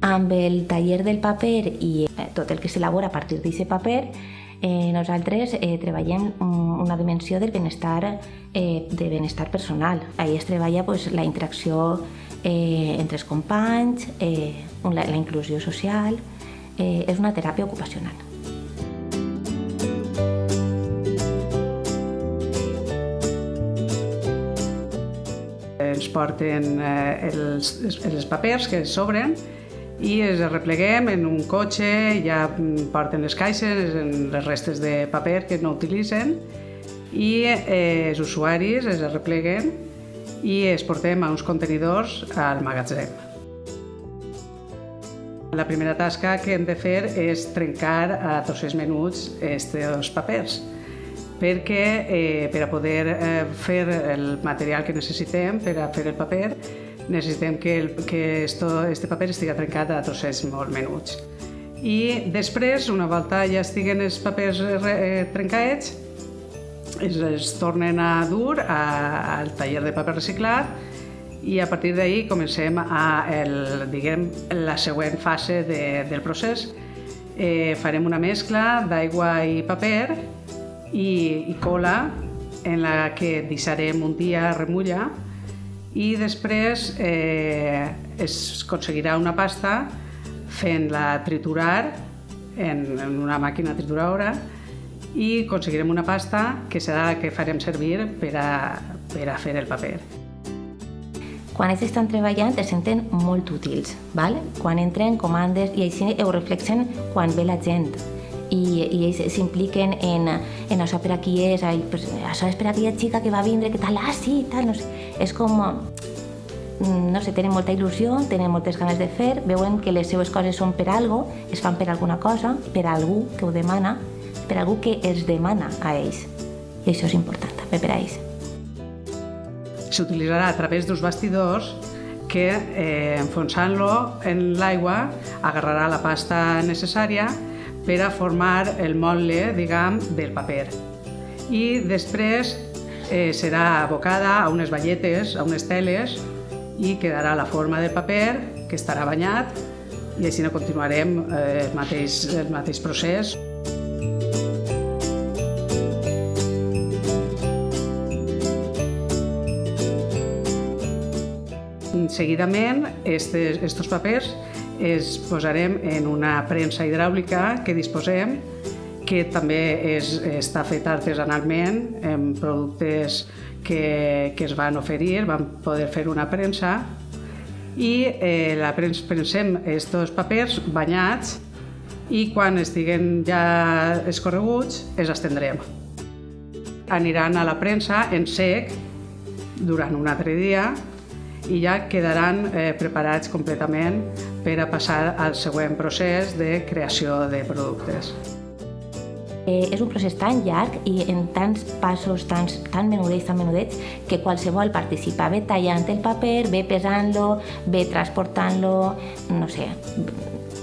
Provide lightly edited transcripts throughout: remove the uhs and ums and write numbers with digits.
Amb el taller del paper i tot el que s'elabora a partir d'aquest paper, nosaltres treballem una dimensió del benestar personal. Ahí es treballa la interacció entre els companys, la inclusió social, és una teràpia ocupacional. Ens porten els papers que s'obren i els repleguem en un cotxe, ja porten les caixes, les restes de paper que no utilitzen i els usuaris els repleguen i els portem a uns contenidors al magatzem. La primera tasca que hem de fer és trencar a trossets menuts aquests papers, perquè per a poder fer el material que necessitem per a fer el paper necessitem que aquest paper estigui trencat a trossets molt menuts. I després, una volta ja estiguen els papers trencats, els tornen a dur al taller de paper reciclat i a partir d'ahí comencem la següent fase del procés. Farem una mescla d'aigua i paper i cola en la que deixarem un dia a remullar i després es aconseguirà una pasta fent-la triturar en una màquina trituradora i aconseguirem una pasta que serà la que farem servir per a fer el paper. Quan ells estan treballant es senten molt útils, quan entren comandes i així ho reflexen quan ve la gent i ells s'impliquen en això per aquí és, això és per aquella xica que va vindre, que tal, sí, tal, no sé. És com, no sé, tenen molta il·lusió, tenen moltes ganes de fer, veuen que les seues coses són per algo, es fan per alguna cosa, per algú que ho demana, per algú que els demana a ells. I això és important també per a ells. S'utilitzarà a través dels bastidors que, enfonsant-lo en l'aigua, agarrarà la pasta necessària per a formar el motlle, diguem, del paper. I després serà abocada a unes batlletes, a unes teles, i quedarà la forma del paper, que estarà banyat, i així continuarem el mateix procés. Seguidament, aquests papers els posarem en una premsa hidràulica que disposem, que també està feta artesanalment amb productes que es van oferir, vam poder fer una premsa i premsem aquests papers banyats i quan estiguen ja escorreguts els estendrem. Aniran a la premsa en sec durant un altre dia i ja quedaran preparats completament per a passar al següent procés de creació de productes. És un procés tan llarg i en tants passos tan menudets, que qualsevol participa. Ve tallant el paper, ve pesant-lo, ve transportant-lo, no sé,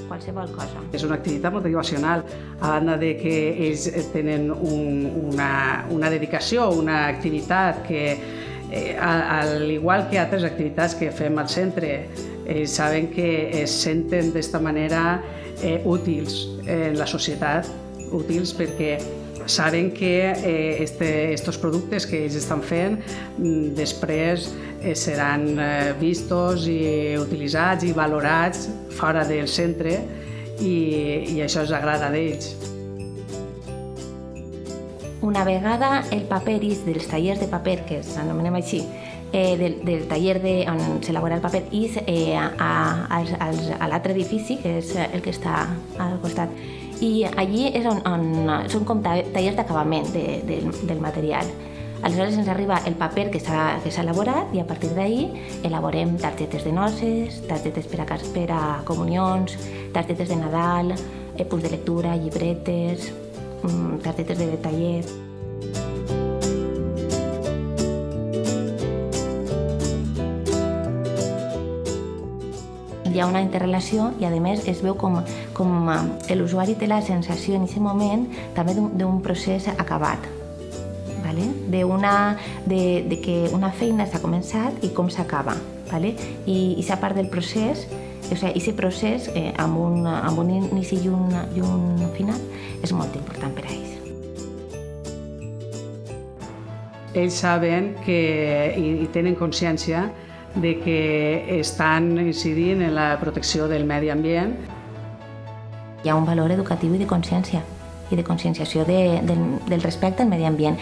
qualsevol cosa. És una activitat motivacional, a banda de que ells tenen una dedicació, una activitat que, al igual que altres activitats que fem al centre, ells saben que es senten d'esta manera útils en la societat, útils perquè saben que aquests productes que ells estan fent després seran vistos i utilitzats i valorats fora del centre i això els agrada d'ells. Una vegada el paper és dels tallers de paper, que s'anomenem així, del taller on s'elabora el paper, és a l'altre edifici, que és el que està al costat. I allí és on són com tallers d'acabament del material. Aleshores ens arriba el paper que s'ha elaborat i a partir d'ahí elaborem targetes de noces, targetes per a comunions, targetes de Nadal, punts de lectura, llibretes, targetes de taller. Hi ha una interrelació i, a més, es veu com l'usuari té la sensació en aquest moment també d'un procés acabat, de que una feina s'ha començat i com s'acaba. I aquesta part del procés O sigui, aquest procés, amb un inici i un final, és molt important per a ells. Ells saben i tenen consciència de que estan incidint en la protecció del medi ambient. Hi ha un valor educatiu i de consciència, i de conscienciació del respecte al medi ambient.